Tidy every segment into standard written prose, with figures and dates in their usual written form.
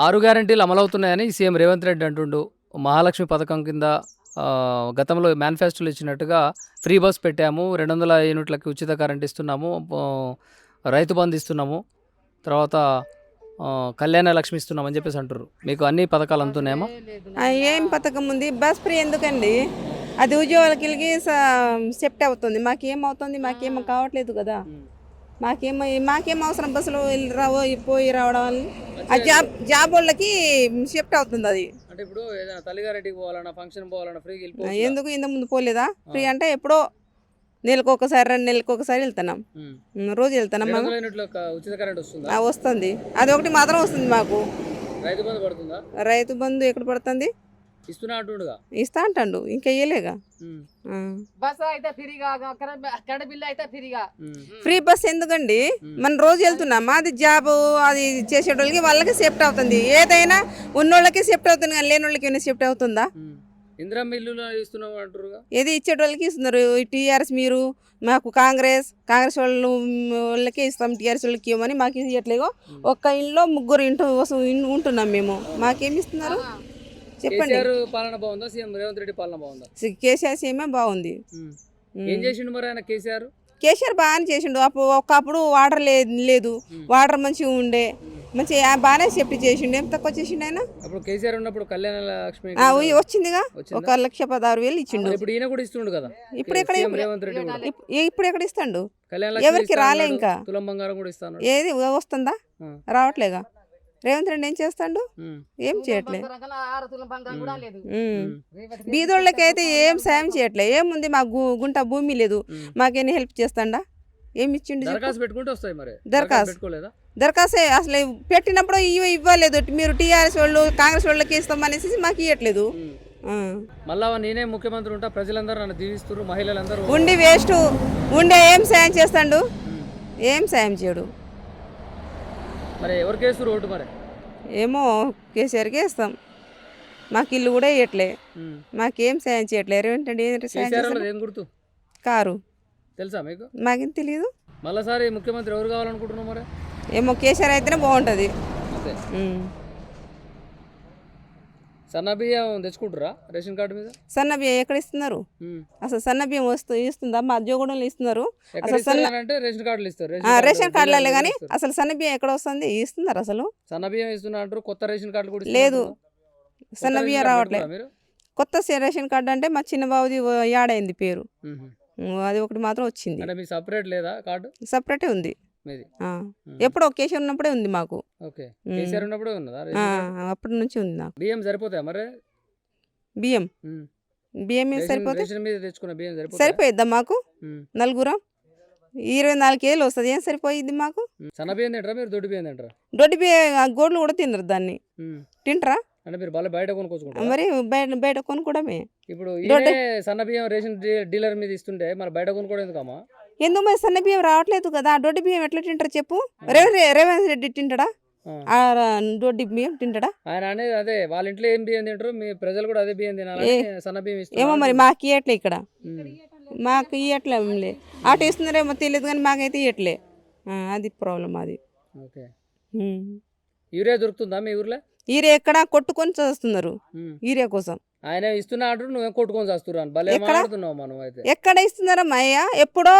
6 గ్యారెంటీలు అమలవుతున్నాయని సీఎం రేవంత్ రెడ్డి అంటుండు. మహాలక్ష్మి పథకం కింద గతంలో మేనిఫెస్టోలో ఇచ్చినట్టుగా ఫ్రీ బస్ పెట్టాము, 200 యూనిట్లకి ఉచిత కరెంట్ ఇస్తున్నాము, రైతు బంధు ఇస్తున్నాము, తర్వాత కళ్యాణ లక్ష్మి ఇస్తున్నామని చెప్పేసి అంటారు. మీకు అన్ని పథకాలు అందుతున్నాయేమో? ఏం పథకం ఉంది? బస్ ఫ్రీ ఎందుకండి? అది ఉద్యోగులకి సెప్ట్ అవుతుంది. మాకేం అవుతుంది? మాకేం కావట్లేదు కదా. మాకేం అవసరం బస్సులో పోయి రావడం వల్ల ఆ జాబ్ వాళ్ళకి షిఫ్ట్ అవుతుంది అది. అంటే ఇప్పుడు ఏదైనా తల్లిగారింటికి పోవాలన్నా ఫంక్షన్ పోవాలన్నా ఫ్రీగా వెళ్ళిపోవచ్చు. ఎందుకు ఇంత ముందు పోలేదా? ఫ్రీ అంటే ఎప్పుడో నెలకు ఒకసారి 2 నెలలకు ఒకసారి వెళ్తున్నాం. రోజు వెళ్తున్నాం. ఉచిత కరెంట్ వస్తుందా? వస్తుంది. అది ఒకటి మాత్రం వస్తుంది మాకు. రైతు బంధు పడుతుందా? రైతు బంధు ఎక్కడ పడుతుంది? ఇస్తున్నా అంటుండగా ఇస్తా అంటాడు, ఇంకా ఇయ్యలేగా. బస్ అయితే ఫ్రీగా, కరెంట్ బిల్లు అయితే ఫ్రీగా. ఫ్రీ బస్ ఎందుకండి? మనం రోజు వెళ్తున్నాం. అది జాబ్ అది చేసేటోళ్ళకి వాళ్ళకి సేఫ్ట్ అవుతుంది. ఏదైనా ఉన్నోళ్ళకి సేఫ్ట్ అవుతుంది కానీ లేని వాళ్ళకి ఏమైనా సేఫ్ట్ అవుతుందా? ఇందిరమ్మ ఇల్లు ఇస్తున్నాం అంటారుగా. ఏది ఇచ్చేటోళ్ళకి ఇస్తున్నారు. టీఆర్ఎస్ మీరు మాకు కాంగ్రెస్ వాళ్ళకి ఇస్తాం, టీఆర్ఎస్ వాళ్ళకి ఇవ్వమని మాకు ఇవ్వట్లేగో. ఒక్క ఇంట్లో 3 ఉంటున్నాం మేము. మాకేమి ఇస్తున్నారు చెప్పండి. పాలన బాగుందా? సీఎం రేవంత్ రెడ్డి పాలన బాగుందా? కేసీఆర్ సీఎమే బాగుంది. ఏం చేసిండు మరి ఆయన? కేసీఆర్ బాగానే చేసిండు. ఒకప్పుడు వాటర్ లేదు, వాటర్ మంచిగా ఉండే, మంచిగా బాగానే సేఫ్టీ చేసిండు. ఏం తక్కువ చేసిండు ఆయన? అప్పుడు కేసీఆర్ ఉన్నప్పుడు కళ్యాణ లక్ష్మి వచ్చిందిగా, 1,16,000 ఇచ్చిండు. ఇప్పుడు ఈయన కూడా ఇస్తుండు కదా. ఇప్పుడు ఎక్కడ ఇస్తాడు? కళ్యాణ ఎవరికి రాలే ఇంకా. తులం బంగారం కూడా ఇస్తాను. ఏది వస్తుందా? రావట్లేగా. రేవంత్ రెడ్డి ఏం చేస్తాడు? ఏం చేయట్లే. బీదోళ్ళకైతే ఏం సాయం చేయట్లే. ఏముంది, మాకు గుంట భూమి లేదు, మాకేం హెల్ప్ చేస్తాడా? ఏమి ఇచ్చిండు? దరఖాస్తు అసలు పెట్టినప్పుడు ఇవ్వలేదు. మీరు టీఆర్ఎస్ వాళ్ళు కాంగ్రెస్ వాళ్ళకి ఇస్తామనేసి మాకు ఇవ్వట్లేదు. మళ్ళా నేనే ముఖ్యమంత్రి ఉంటా, ప్రజలందరూ నన్ను దీవిస్తారు, మహిళలందరూ ఉండి వేస్ట్. ఉండే ఏం సాయం చేస్తాడు? ఏం సాయం చేయడు. మరి ఎవరికి వేస్తారు ఓటు? మరి ఏమో కేసీఆర్కే ఇస్తాం. మాకు ఇల్లు కూడా ఇవ్వట్లే, మాకేం సాయం చేయట్లే. ఏం గుర్తు? కారు. తెలుసా మీకు? మాకేం తెలియదు. మళ్ళీసారి ముఖ్యమంత్రి ఎవరు కావాలనుకుంటున్నాం? మరి ఏమో కేసీఆర్ అయితేనే బాగుంటుంది. సన్న బియ్యం తెచ్చుకుంటారా రేషన్ కార్డు మీద? సన్న బియ్యం ఎక్కడ ఇస్తున్నారు? అసలు సన్న బియ్యం ఇస్తుందా? మా ఉద్యోగంలో ఇస్తున్నారు. రేషన్ కార్డులే కానీ అసలు సన్న బియ్యం ఎక్కడ వస్తుంది? ఇస్తున్నారు అసలు? సన్న బియ్యం ఇస్తున్నా అంటారు. కొత్త రేషన్ కార్డు కూడా లేదు. సన్న బియ్యం రావట్లేదు. కొత్త రేషన్ కార్డు అంటే మా చిన్న బాబుది యాడైంది పేరు, అది ఒకటి మాత్రం వచ్చింది. సపరేట్ లేదా కార్డు? సపరేటే ఉంది. ఎప్పుడో కేసీఆర్ ఉన్నప్పుడే ఉంది మాకు. అప్పటి నుంచి ఉంది నాకు. బియ్యం సరిపోతాయి మరి? బియ్యం సరిపోతాయి. సరిపోయిద్దా మాకు? నలుగురం 24 కేజీలు వస్తుంది. ఏం సరిపోయిద్ది మాకు? సన్న బియ్యం తింటారా మీరు? దొడ్డి బియ్యం తింటారా? దొడ్డి బియ్యం గోడ్లు కూడా తినరు దాన్ని. తింటారా? అంటే మీరు బయట కొనుక్కోవచ్చు. మరి బయట కొనుక్కోవడమే. ఇప్పుడు సన్న బియ్యం రేషన్ డీలర్ మీద ఇస్తుంటే మరి బయట కొనుక్కోవడం ఎందుకమ్మా? ఎందుకు మరి సన్న బియ్యం రావట్లేదు కదా. దొడ్డి బియ్యం ఎట్లా తింటారు చెప్పు? రేవంత్ రెడ్డి తింటాడా? దొడ్డి బియ్యం తింటాడా? ఆయన అనేది అదే, వాళ్ళ ఇంట్లో ఏం బియ్యం తింటారు, మీ ప్రజలు కూడా అదే బియ్యం తినాలి, సన్న బియ్యం ఇస్తారు. ఏమో మరి మాకు ఇవ్వట్లే ఇక్కడ. మాకు ఇవ్వట్లే. అటు ఇస్తున్నారేమో తెలియదు కానీ మాకైతే ఇవ్వట్లే. అది ప్రాబ్లం. అది యూరియా దొరుకుతుందా మీ ఊర్లో? యూరియా ఎక్కడ? కొట్టుకొని చేస్తున్నారు యూరియా కోసం. ఆయన ఇస్తున్నా అంటారు, నువ్వేం కొట్టుకొని చేస్తున్నావు. ఎక్కడ ఇస్తున్నారమ్మా? అయ్యా ఎప్పుడో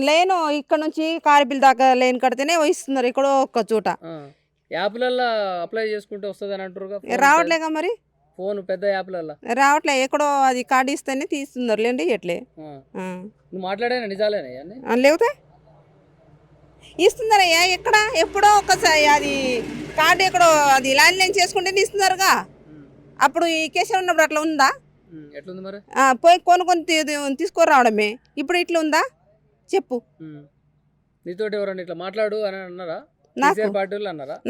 లేను, ఇక్కడ నుంచి కారిపిల్ దాకా లేన్ కడితేనే ఇస్తున్నారు. ఎక్కడో ఒక్క చోట. యాప్లలో అప్లై చేసుకుంటే వస్తుంది అని అంటారు. రావట్లేగా మరి. ఫోన్ పెద్ద యాప్లలో రావట్లే. ఎక్కడో అది కార్డు ఇస్తేనే తీస్తున్నారు, లేండి ఎట్లే. నువ్వు మాట్లాడేనా? నిజాలేనా? లేకపోతే ఇస్తున్నారయ్యా. ఎక్కడ? ఎప్పుడో ఒకసారి అది కార్డు ఎక్కడో అది లైన్ చేసుకుంటే ఇస్తున్నారుగా. అప్పుడు ఈ కేసీఆర్ ఉన్నప్పుడు అట్లా ఉందా? ఎట్లుంది మరి? పోయి కొనుక్కొని తీసుకురావడమే. ఇప్పుడు ఇట్లా ఉందా చెప్పు? నీతోటి ఎవరన్నా ఇట్లా మాట్లాడు అని అన్నారా?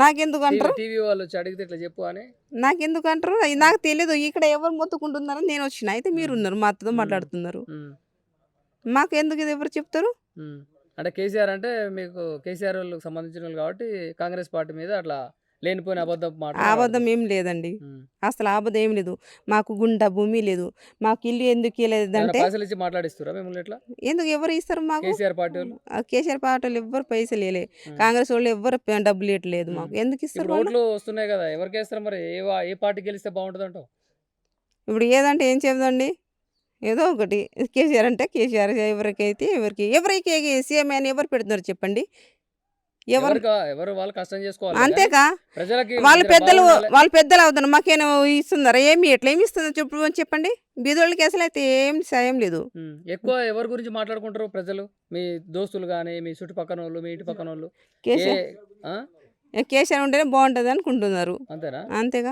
నాకెందుకు అంటారు? టీవీ వాళ్ళు వచ్చి అడిగితే ఇట్లా చెప్పు అని నాకెందుకు అంటారు? నాకు తెలియదు. ఇక్కడ ఎవరు మొత్తుకుంటున్నారని నేను వచ్చిన. అయితే మీరు ఉన్నారు, మాతో మాట్లాడుతున్నారు. మాకు ఎందుకు ఇది ఎవరు చెప్తారు? అంటే కేసీఆర్ అంటే మీకు కేసీఆర్ వాళ్ళకి సంబంధించిన వాళ్ళు కాబట్టి కాంగ్రెస్ పార్టీ మీద అట్లా లేనిపోయిన అబద్ధం మాట అబద్ధం ఏం లేదండి, అసలు అబద్ధం ఏం లేదు. మాకు గుంట భూమి లేదు, మాకు ఇల్లు ఎందుకు ఇవ్వలేదంటే పైసలు ఇచ్చి మాట్లాడిస్తురా మిమ్మల్ని ఎట్లా ఎందుకు ఎవరు ఇస్తారు మాకు? కేసీఆర్ పార్టీ వాళ్ళు కేసీఆర్ పార్టీ వాళ్ళు ఎవ్వరు పైసలు ఇవ్వలే, కాంగ్రెస్ వాళ్ళు ఎవ్వరు డబ్బులు ఇవ్వట్లేదు మాకు. ఎందుకు ఇస్తారు ఇప్పుడు వాళ్ళు? ఓట్లు వస్తున్నాయి కదా, ఎవరికి వేస్తారు మరి? ఏ పార్టీ గెలిస్తే బాగుంటుంది అంటావు? ఇప్పుడు ఏదంటే ఏం చెప్దండి, ఏదో ఒకటి. కేసీఆర్ అంటే కేసీఆర్, ఎవరికైతే ఎవరికి సీఎం అని ఎవరు పెడుతున్నారు చెప్పండి? ఎవరు? ఎవరు వాళ్ళు కష్టం చేసుకోవాలి అంతేకా, ప్రజలకి వాళ్ళ జర పెద్దలు బాగుండాలి. వాళ్ళ పెద్దలు అవుతున్నారు, మాకేమో ఇస్తున్నారా? ఏమి ఇస్తుందో చెప్పండి. బీదోళ్ళకి అసలు అయితే ఏం సాయం లేదు. ఎక్కువ ఎవరి గురించి మాట్లాడుకుంటారు ప్రజలు? మీ దోస్తులు కానీ, మీ చుట్టుపక్కన వాళ్ళు, మీ ఇంటి పక్కన వాళ్ళు? కేసీఆర్ ఆ? కేసీఆర్ ఉంటేనే బాగుంటుంది అనుకుంటున్నారు, అంతేనా? అంతేగా.